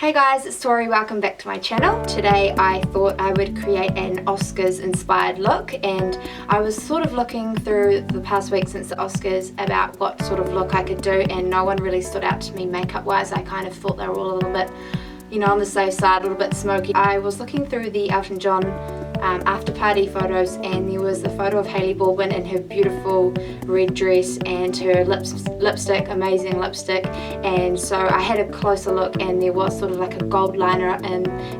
Hey guys, it's Tori. Welcome back to my channel. Today I thought I would create an Oscars inspired look, and I was sort of looking through the past week since the Oscars about what sort of look I could do, and no one really stood out to me makeup wise. I kind of thought they were all a little bit, you know, on the safe side, a little bit smoky. I was looking through the Elton John after party photos, and there was a photo of Hailey Baldwin in her beautiful red dress and her lipstick, amazing lipstick, and so I had a closer look and there was sort of like a gold liner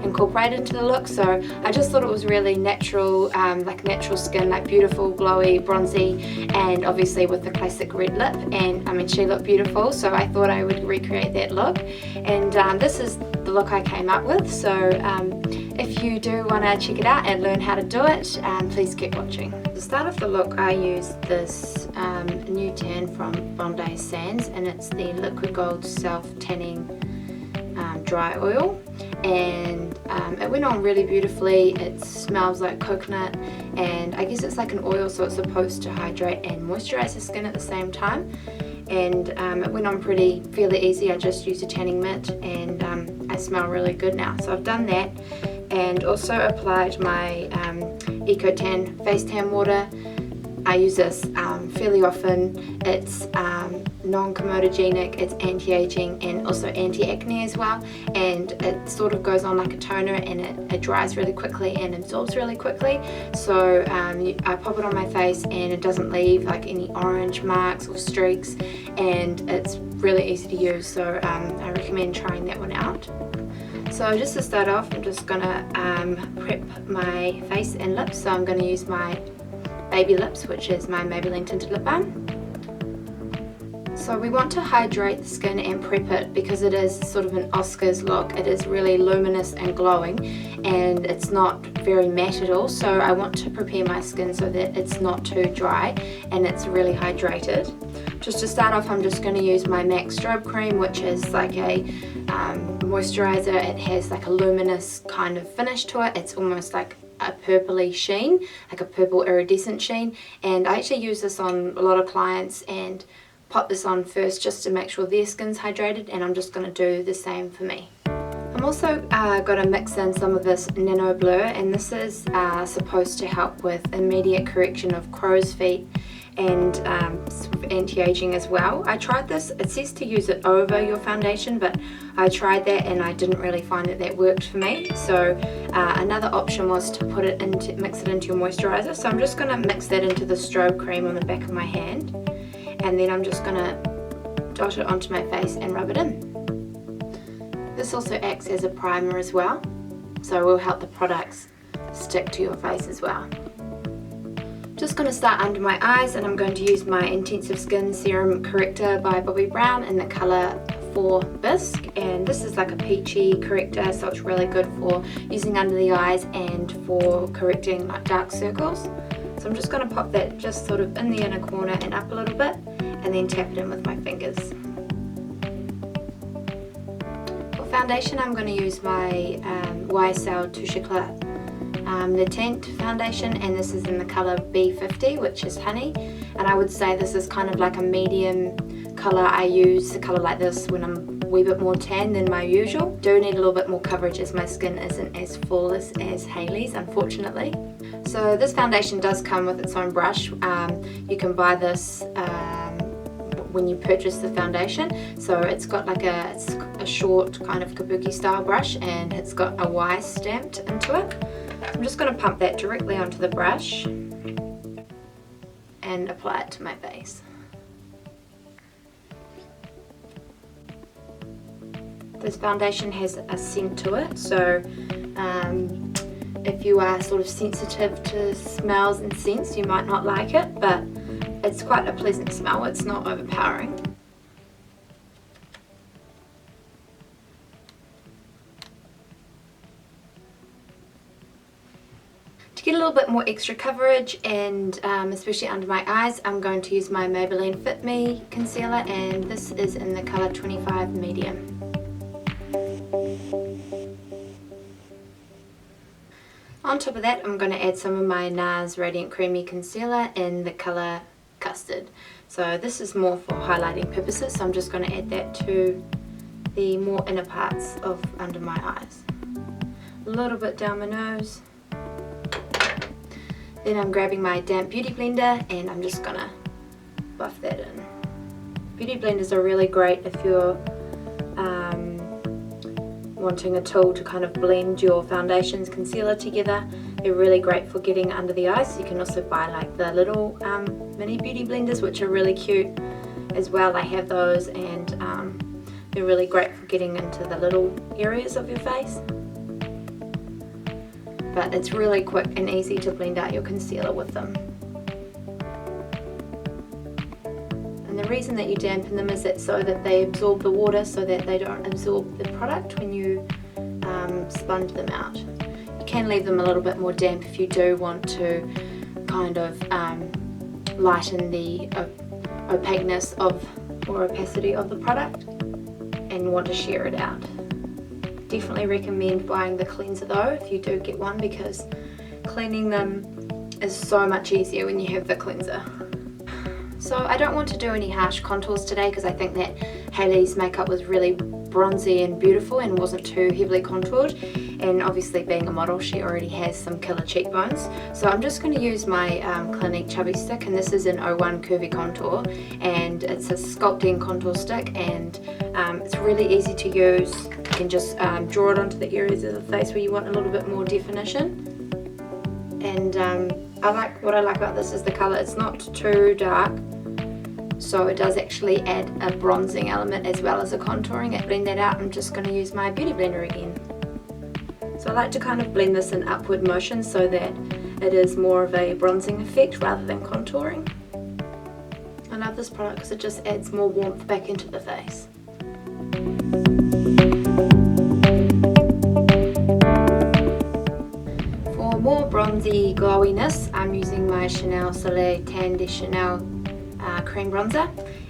incorporated into the look, so I just thought it was really natural, like natural skin, like beautiful, glowy, bronzy, and obviously with the classic red lip, and I mean she looked beautiful, so I thought I would recreate that look, and this is the look I came up with. So if you do want to check it out and learn how to do it, please keep watching. To start off the look, I used this new tan from Bondi Sands, and it's the liquid gold self tanning dry oil, and it went on really beautifully. It smells like coconut, and I guess it's like an oil, so it's supposed to hydrate and moisturize the skin at the same time, and it went on fairly easy. I just used a tanning mitt, and I smell really good now. So I've done that, and also applied my Eco Tan face tan water. I use this fairly often. It's non-comedogenic, it's anti-aging and also anti-acne as well, and it sort of goes on like a toner, and it dries really quickly and absorbs really quickly, so I pop it on my face and it doesn't leave like any orange marks or streaks, and it's really easy to use, so I recommend trying that one out. So just to start off, I'm just gonna prep my face and lips. So I'm gonna use my Baby Lips, which is my Maybelline tinted lip balm. So we want to hydrate the skin and prep it because it is sort of an Oscars look. It is really luminous and glowing, and it's not very matte at all. So I want to prepare my skin so that it's not too dry and it's really hydrated. Just to start off, I'm just going to use my MAC Strobe Cream, which is like a moisturizer. It has like a luminous kind of finish to it. It's almost like a purpley sheen, like a purple iridescent sheen, and I actually use this on a lot of clients and pop this on first just to make sure their skin's hydrated, and I'm just going to do the same for me. I'm also going to mix in some of this Nanoblur, and this is supposed to help with immediate correction of crow's feet and sort of anti-aging as well. I tried this. It says to use it over your foundation, but I tried that and I didn't really find that worked for me. So another option was to mix it into your moisturizer. So I'm just going to mix that into the Strobe Cream on the back of my hand, and then I'm just going to dot it onto my face and rub it in. This also acts as a primer as well, so it will help the products stick to your face as well. Just going to start under my eyes, and I'm going to use my Intensive Skin Serum Corrector by Bobbi Brown in the colour 4 Bisque, and this is like a peachy corrector, so it's really good for using under the eyes and for correcting like dark circles. So I'm just going to pop that just sort of in the inner corner and up a little bit, and then tap it in with my fingers. For foundation, I'm going to use my YSL Touche Eclat the Teint foundation, and this is in the colour B50, which is honey, and I would say this is kind of like a medium colour. I use a colour like this when I'm a wee bit more tan than my usual. Do need a little bit more coverage as my skin isn't as flawless as Hailey's, unfortunately. So this foundation does come with its own brush. You can buy this when you purchase the foundation, so it's got like it's a short kind of kabuki style brush, and it's got a Y stamped into it. I'm just going to pump that directly onto the brush and apply it to my face. This foundation has a scent to it, so if you are sort of sensitive to smells and scents, you might not like it, but it's quite a pleasant smell. It's not overpowering. To get a little bit more extra coverage, and especially under my eyes, I'm going to use my Maybelline Fit Me Concealer, and this is in the colour 25 Medium. On top of that, I'm going to add some of my Nars Radiant Creamy Concealer in the colour Custard. So this is more for highlighting purposes, so I'm just going to add that to the more inner parts of under my eyes. A little bit down my nose. Then I'm grabbing my damp beauty blender and I'm just gonna buff that in. Beauty blenders are really great if you're wanting a tool to kind of blend your foundations, concealer together. They're really great for getting under the eyes. You can also buy like the little mini beauty blenders, which are really cute as well. I have those, and they're really great for getting into the little areas of your face. But it's really quick and easy to blend out your concealer with them. And the reason that you dampen them is that so that they absorb the water, so that they don't absorb the product when you sponge them out. You can leave them a little bit more damp if you do want to kind of lighten the opaqueness of or opacity of the product and want to shear it out. Definitely recommend buying the cleanser though if you do get one, because cleaning them is so much easier when you have the cleanser. So I don't want to do any harsh contours today because I think that Hailey's makeup was really bronzy and beautiful and wasn't too heavily contoured, and obviously being a model she already has some killer cheekbones. So I'm just going to use my Clinique Chubby stick, and this is an 01 Curvy Contour, and it's a sculpting contour stick, and it's really easy to use. You can just draw it onto the areas of the face where you want a little bit more definition. And what I like about this is the colour. It's not too dark, so it does actually add a bronzing element as well as a contouring. And blend that out, I'm just going to use my beauty blender again. So I like to kind of blend this in upward motion so that it is more of a bronzing effect rather than contouring. I love this product because it just adds more warmth back into the face. For more bronzy glowiness, I'm using my Chanel Soleil Tan de Chanel cream bronzer,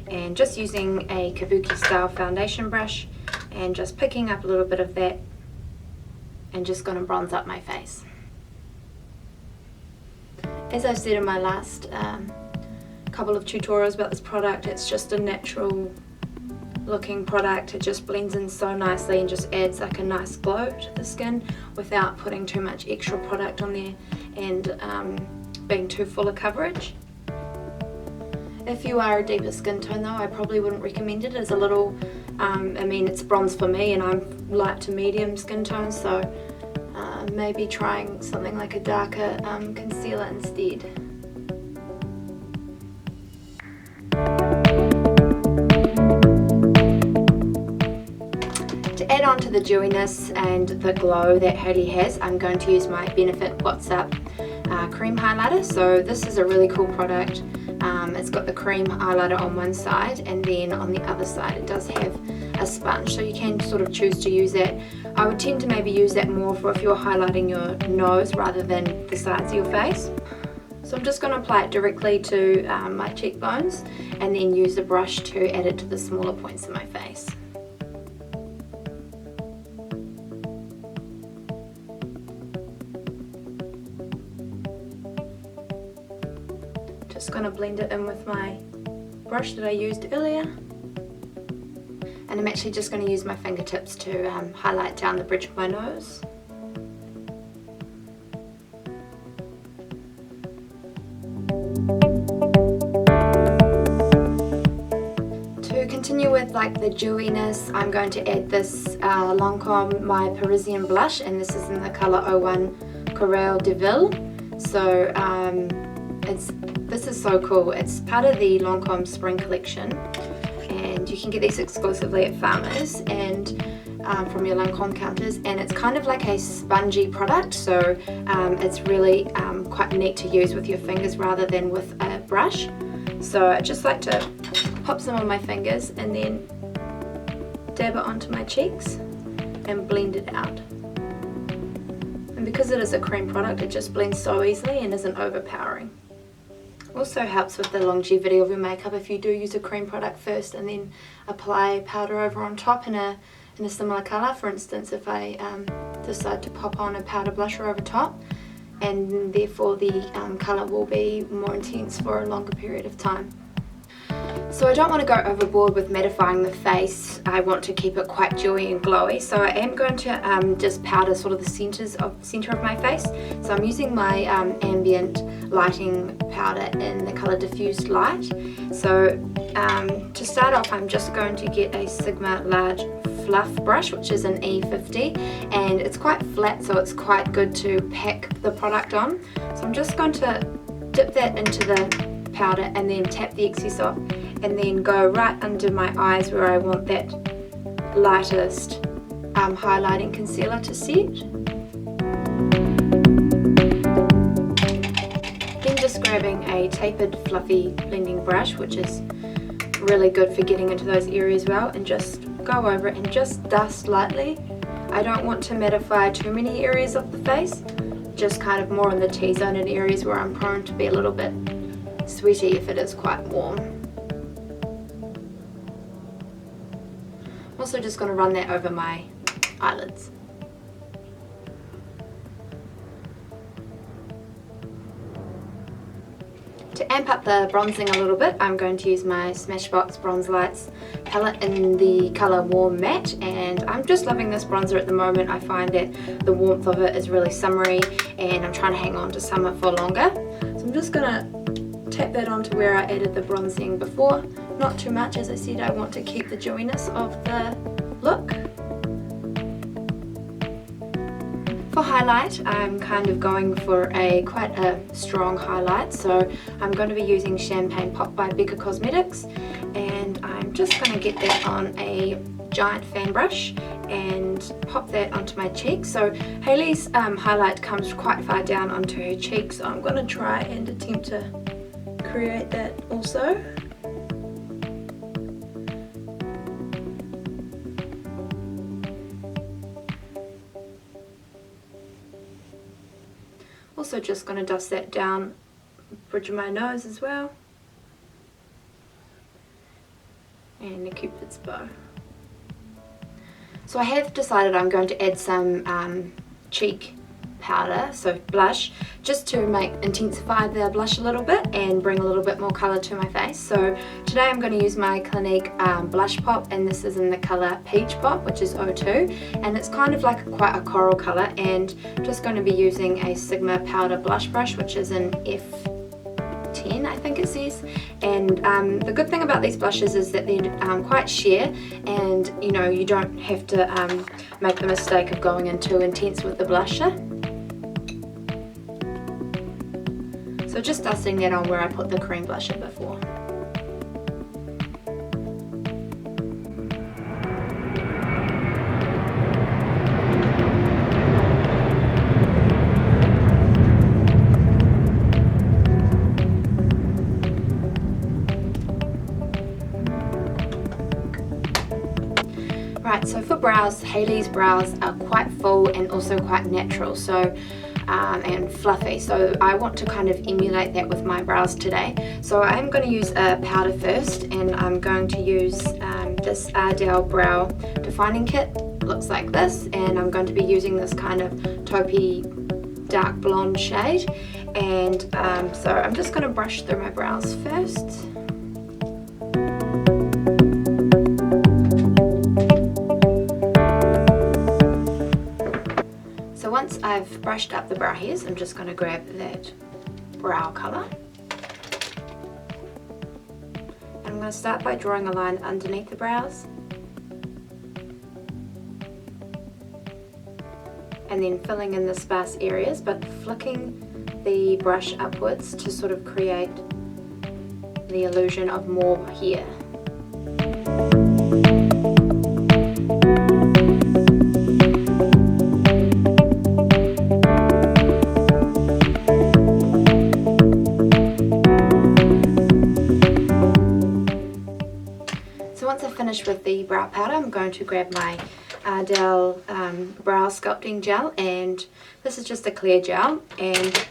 and just using a kabuki style foundation brush and just picking up a little bit of that and just going to bronze up my face. As I said in my last couple of tutorials about this product, it's just a natural looking product. It just blends in so nicely and just adds like a nice glow to the skin without putting too much extra product on there and being too full of coverage. If you are a deeper skin tone though, I probably wouldn't recommend it as a little, I mean it's bronze for me and I'm light to medium skin tone, so maybe trying something like a darker concealer instead. To add on to the dewiness and the glow that Hailey has, I'm going to use my Benefit What's Up cream highlighter. So this is a really cool product. It's got the cream highlighter on one side, and then on the other side it does have a sponge, so you can sort of choose to use that. I would tend to maybe use that more for if you're highlighting your nose rather than the sides of your face. So I'm just going to apply it directly to my cheekbones and then use a brush to add it to the smaller points of my face. Just going to blend it in with my brush that I used earlier, and I'm actually just going to use my fingertips to highlight down the bridge of my nose. To continue with like the dewiness, I'm going to add this Lancome My Parisian Blush, and this is in the colour 01 Coral de Ville. So this is so cool. It's part of the Lancome Spring Collection, and you can get these exclusively at Farmers and from your Lancome counters, and it's kind of like a spongy product, so it's really quite neat to use with your fingers rather than with a brush. So I just like to pop some on my fingers and then dab it onto my cheeks and blend it out. And because it is a cream product, it just blends so easily and isn't overpowering. Also helps with the longevity of your makeup if you do use a cream product first and then apply powder over on top in a similar colour. For instance, if I decide to pop on a powder blusher over top, and therefore the colour will be more intense for a longer period of time. So I don't want to go overboard with mattifying the face. I want to keep it quite dewy and glowy. So I am going to just powder sort of the center of my face. So I'm using my ambient lighting powder in the colour Diffused Light. So to start off, I'm just going to get a Sigma large fluff brush, which is an E50, and it's quite flat, so it's quite good to pack the product on. So I'm just going to dip that into the powder and then tap the excess off, and then go right under my eyes where I want that lightest highlighting concealer to set. Then just grabbing a tapered fluffy blending brush, which is really good for getting into those areas well, and just go over it and just dust lightly. I don't want to mattify too many areas of the face, just kind of more in the T-zone and areas where I'm prone to be a little bit sweaty if it is quite warm. I'm also just going to run that over my eyelids. To amp up the bronzing a little bit, I'm going to use my Smashbox Bronze Lights palette in the colour Warm Matte, and I'm just loving this bronzer at the moment. I find that the warmth of it is really summery, and I'm trying to hang on to summer for longer. So I'm just going to tap that onto where I added the bronzing before. Not too much, as I said, I want to keep the dewiness of the look. For highlight, I'm kind of going for quite a strong highlight, so I'm going to be using Champagne Pop by Becca Cosmetics, and I'm just going to get that on a giant fan brush and pop that onto my cheeks. So Hailey's highlight comes quite far down onto her cheeks, so I'm going to try and attempt to create that also. Also just going to dust that down the bridge of my nose as well, and the Cupid's bow. So I have decided I'm going to add some cheek powder, so blush, just to intensify the blush a little bit and bring a little bit more colour to my face. So today I'm going to use my Clinique blush pop, and this is in the colour Peach Pop, which is 02, and it's kind of like quite a coral colour, and I'm just going to be using a Sigma powder blush brush, which is an F10 I think it says. And the good thing about these blushes is that they're quite sheer, and you know, you don't have to make the mistake of going in too intense with the blusher. So just dusting that on where I put the cream blusher before. Right, so for brows, Hailey's brows are quite full and also quite natural, so and fluffy, so I want to kind of emulate that with my brows today. So I'm going to use a powder first, and I'm going to use this Ardell Brow Defining Kit. It looks like this, and I'm going to be using this kind of taupey dark blonde shade, and so I'm just going to brush through my brows first. Once I've brushed up the brow hairs, I'm just going to grab that brow colour. I'm going to start by drawing a line underneath the brows, and then filling in the sparse areas, but flicking the brush upwards to sort of create the illusion of more hair. With the brow powder, I'm going to grab my Ardell Brow Sculpting Gel, and this is just a clear gel. And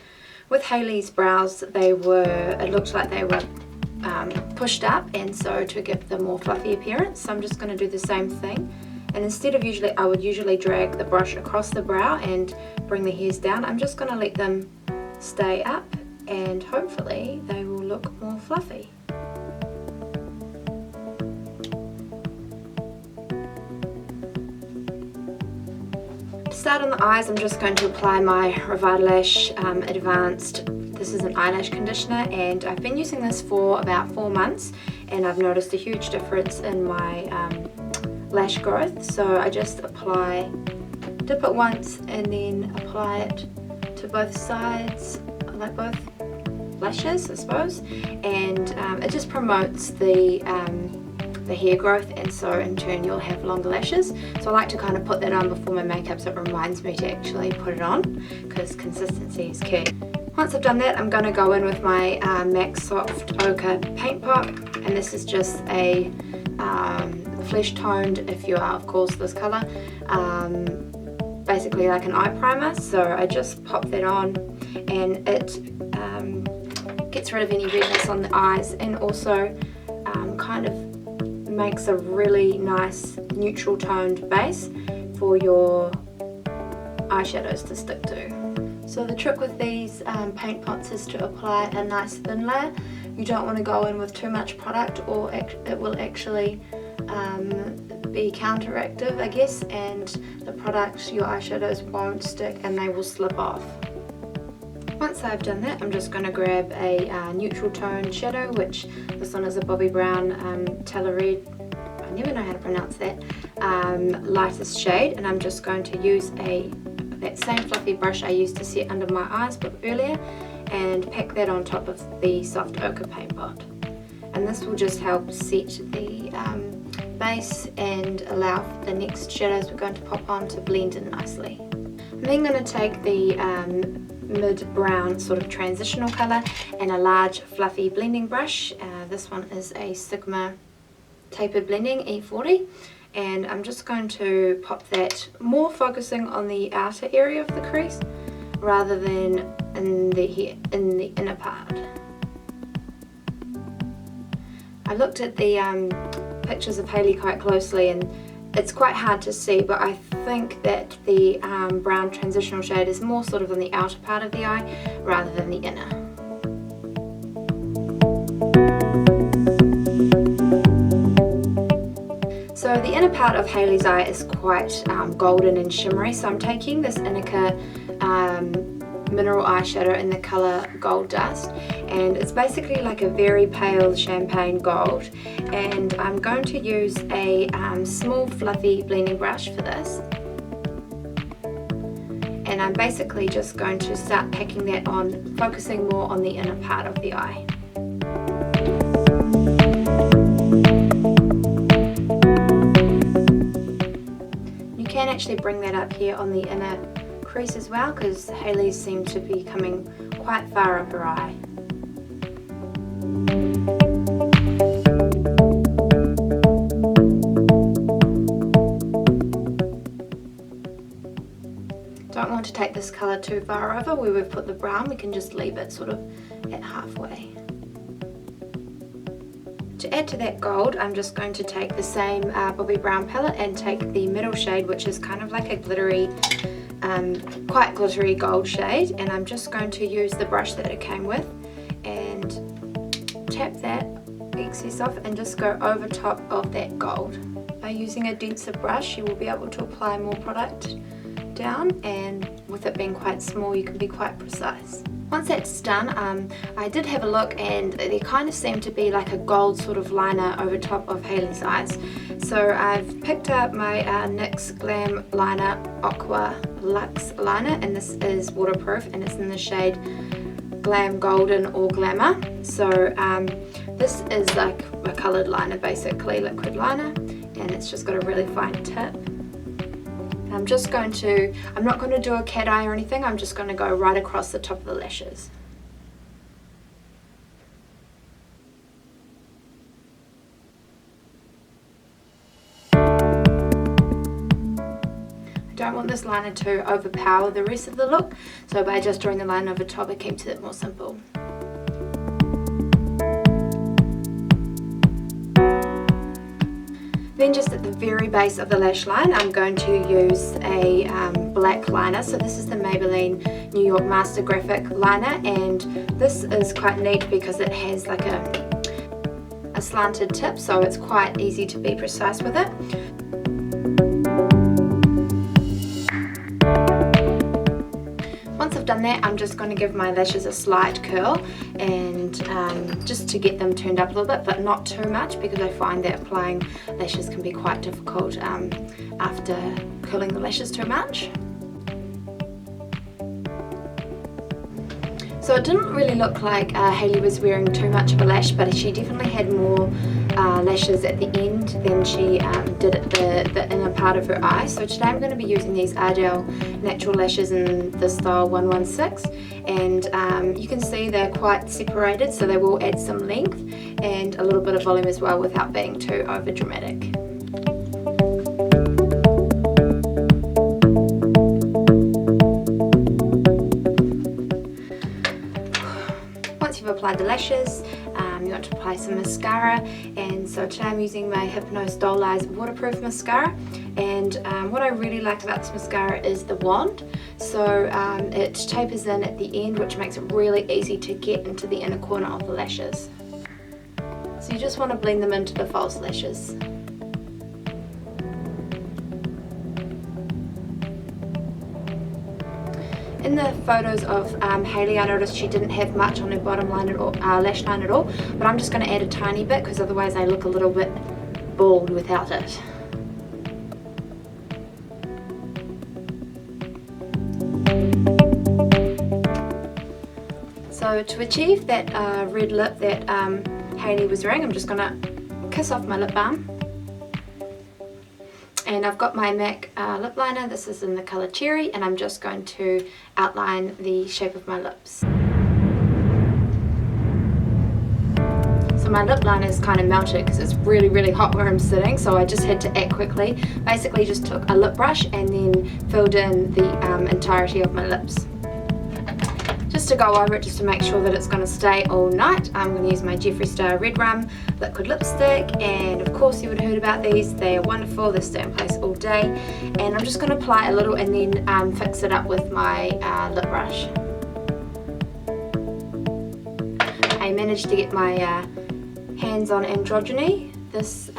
with Hailey's brows, it looked like they were pushed up, and so to give them more fluffy appearance, so I'm just going to do the same thing. And instead of I would usually drag the brush across the brow and bring the hairs down, I'm just going to let them stay up, and hopefully they will look more fluffy. To start on the eyes, I'm just going to apply my Revitalash Advanced. This is an eyelash conditioner, and I've been using this for about 4 months, and I've noticed a huge difference in my lash growth. So I just dip it once and then apply it to both sides, like both lashes, I suppose, and it just promotes the hair growth, and so in turn you'll have longer lashes. So I like to kind of put that on before my makeup, so it reminds me to actually put it on, because consistency is key. Once I've done that, I'm going to go in with my MAC Soft Ochre paint pot, and this is just a flesh toned, if you are of course this colour, basically like an eye primer. So I just pop that on, and it gets rid of any redness on the eyes, and also kind of makes a really nice neutral toned base for your eyeshadows to stick to. So the trick with these paint pots is to apply a nice thin layer. You don't want to go in with too much product, or it will actually be counteractive, I guess, and the product, your eyeshadows won't stick and they will slip off. Once I've done that, I'm just going to grab a neutral tone shadow, which this one is a Bobbi Brown Red, I never know how to pronounce that, lightest shade, and I'm just going to use that same fluffy brush I used to set under my eyes earlier, and pack that on top of the soft ochre paint pot. And this will just help set the base and allow the next shadows we're going to pop on to blend in nicely. I'm then going to take the mid-brown sort of transitional colour and a large fluffy blending brush. This one is a Sigma tapered blending E40, and I'm just going to pop that, more focusing on the outer area of the crease rather than in the inner part. I looked at the pictures of Hailey quite closely, and it's quite hard to see, but I think that the brown transitional shade is more sort of on the outer part of the eye rather than the inner. So the inner part of Hailey's eye is quite golden and shimmery, so I'm taking this Inica mineral eyeshadow in the colour Gold Dust, and it's basically like a very pale champagne gold, and I'm going to use a small fluffy blending brush for this, and I'm basically just going to start packing that on, focusing more on the inner part of the eye. You can actually bring that up here on the inner crease as well, because Hailey's seem to be coming quite far up her eye. Don't want to take this colour too far over where we've put the brown, we can just leave it sort of at halfway. To add to that gold, I'm just going to take the same Bobbi Brown palette and take the middle shade, which is kind of like a glittery, quite glittery gold shade, and I'm just going to use the brush that it came with and tap that excess off and just go over top of that gold. By using a denser brush, you will be able to apply more product down, and with it being quite small, you can be quite precise. Once that's done, I did have a look, and there kind of seemed to be like a gold sort of liner over top of Hailey's eyes. So I've picked up my NYX Glam Liner Aqua Luxe Liner, and this is waterproof, and it's in the shade Glam Golden or Glamour. So this is like a coloured liner, basically, liquid liner, and it's just got a really fine tip. I'm not going to do a cat eye or anything, I'm just going to go right across the top of the lashes. I don't want this liner to overpower the rest of the look, so by just drawing the line over top it keeps it more simple. Then just at the very base of the lash line, I'm going to use a black liner. So this is the Maybelline New York Master Graphic Liner, and this is quite neat because it has like a slanted tip, so it's quite easy to be precise with it. done that, I'm just going to give my lashes a slight curl and just to get them turned up a little bit, but not too much, because I find that applying lashes can be quite difficult after curling the lashes too much. So it didn't really look like Hailey was wearing too much of a lash, but she definitely had more lashes at the end than she did at the inner part of her eye. So today I'm going to be using these Ardell natural lashes in the style 116, and you can see they're quite separated, so they will add some length and a little bit of volume as well without being too over dramatic. Applied the lashes, you want to apply some mascara, and so today I'm using my Hypno Stylize waterproof mascara, and what I really like about this mascara is the wand. So it tapers in at the end, which makes it really easy to get into the inner corner of the lashes. So you just want to blend them into the false lashes. In the photos of Hailey, I noticed she didn't have much on her bottom line at all, lash line at all, but I'm just going to add a tiny bit because otherwise I look a little bit bald without it. So to achieve that red lip that Hailey was wearing, I'm just going to kiss off my lip balm. And I've got my MAC lip liner. This is in the colour Cherry, and I'm just going to outline the shape of my lips. So my lip liner is kind of melted because it's really, really hot where I'm sitting, so I just had to act quickly. Basically just took a lip brush and then filled in the entirety of my lips. Just to go over it, just to make sure that it's going to stay all night, I'm going to use my Jeffree Star Red Rum liquid lipstick, and of course you would have heard about these. They are wonderful, they stay in place all day, and I'm just going to apply a little and then fix it up with my lip brush. I managed to get my hands on androgyny this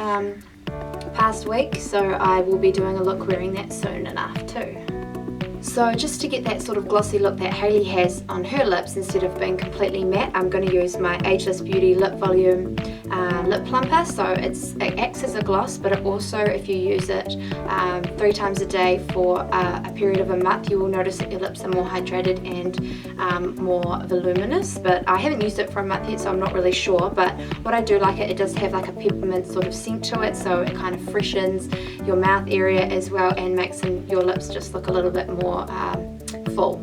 past week, so I will be doing a look wearing that soon enough too. So just to get that sort of glossy look that Hailey has on her lips, instead of being completely matte, I'm going to use my Ageless Beauty Lip Volume Lip Plumper. So it acts as a gloss, but it also, if you use it 3 times a day for a period of a month, you will notice that your lips are more hydrated and more voluminous. But I haven't used it for a month yet, so I'm not really sure. But what I do like it does have like a peppermint sort of scent to it, so it kind of freshens your mouth area as well and makes your lips just look a little bit more full.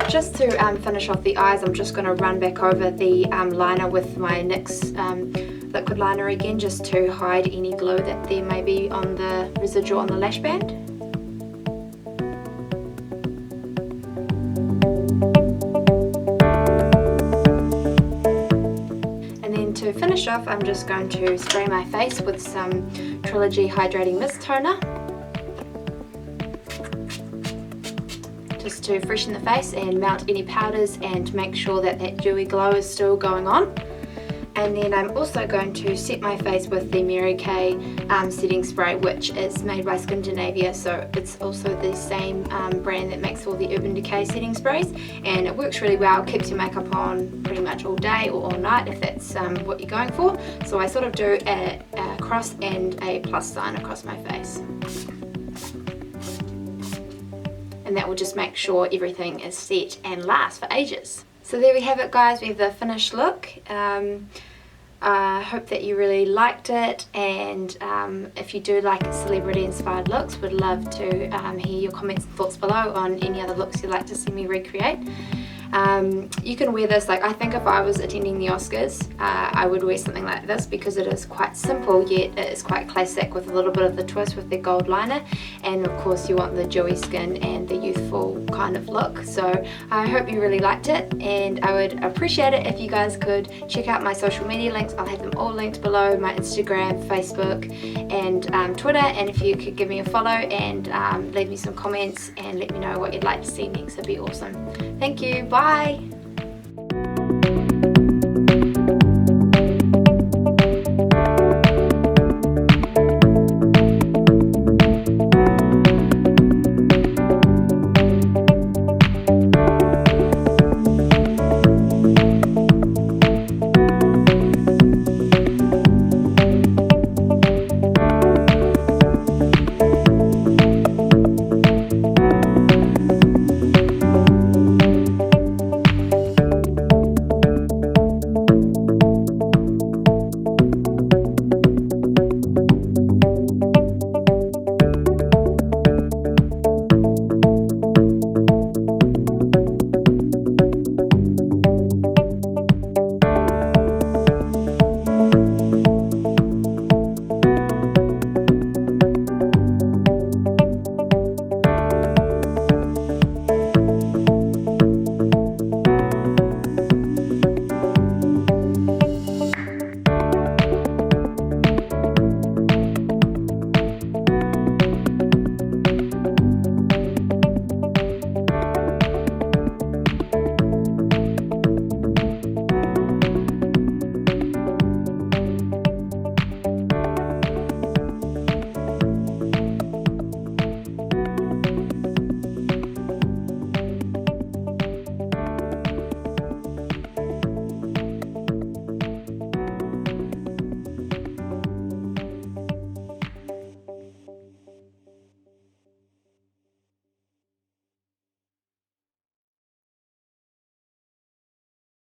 Just to finish off the eyes, I'm just going to run back over the liner with my NYX liquid liner again, just to hide any glue that there may be on the residual on the lash band. And then to finish off, I'm just going to spray my face with some Trilogy Hydrating Mist Toner, just to freshen the face and melt any powders and make sure that that dewy glow is still going on. And then I'm also going to set my face with the Mary Kay setting spray, which is made by Skindinavia, so it's also the same brand that makes all the Urban Decay setting sprays, and it works really well, keeps your makeup on pretty much all day or all night if that's what you're going for. So I sort of do a cross and a plus sign across my face, and that will just make sure everything is set and lasts for ages. So there we have it, guys. We have the finished look. I hope that you really liked it, and if you do like celebrity inspired looks, would love to hear your comments and thoughts below on any other looks you'd like to see me recreate. You can wear this, like I think if I was attending the Oscars, I would wear something like this because it is quite simple, yet it is quite classic with a little bit of the twist with the gold liner, and of course you want the dewy skin and the youthful kind of look. So I hope you really liked it, and I would appreciate it if you guys could check out my social media links. I'll have them all linked below, my Instagram, Facebook and Twitter, and if you could give me a follow and leave me some comments and let me know what you'd like to see next, that'd be awesome. Thank you, bye!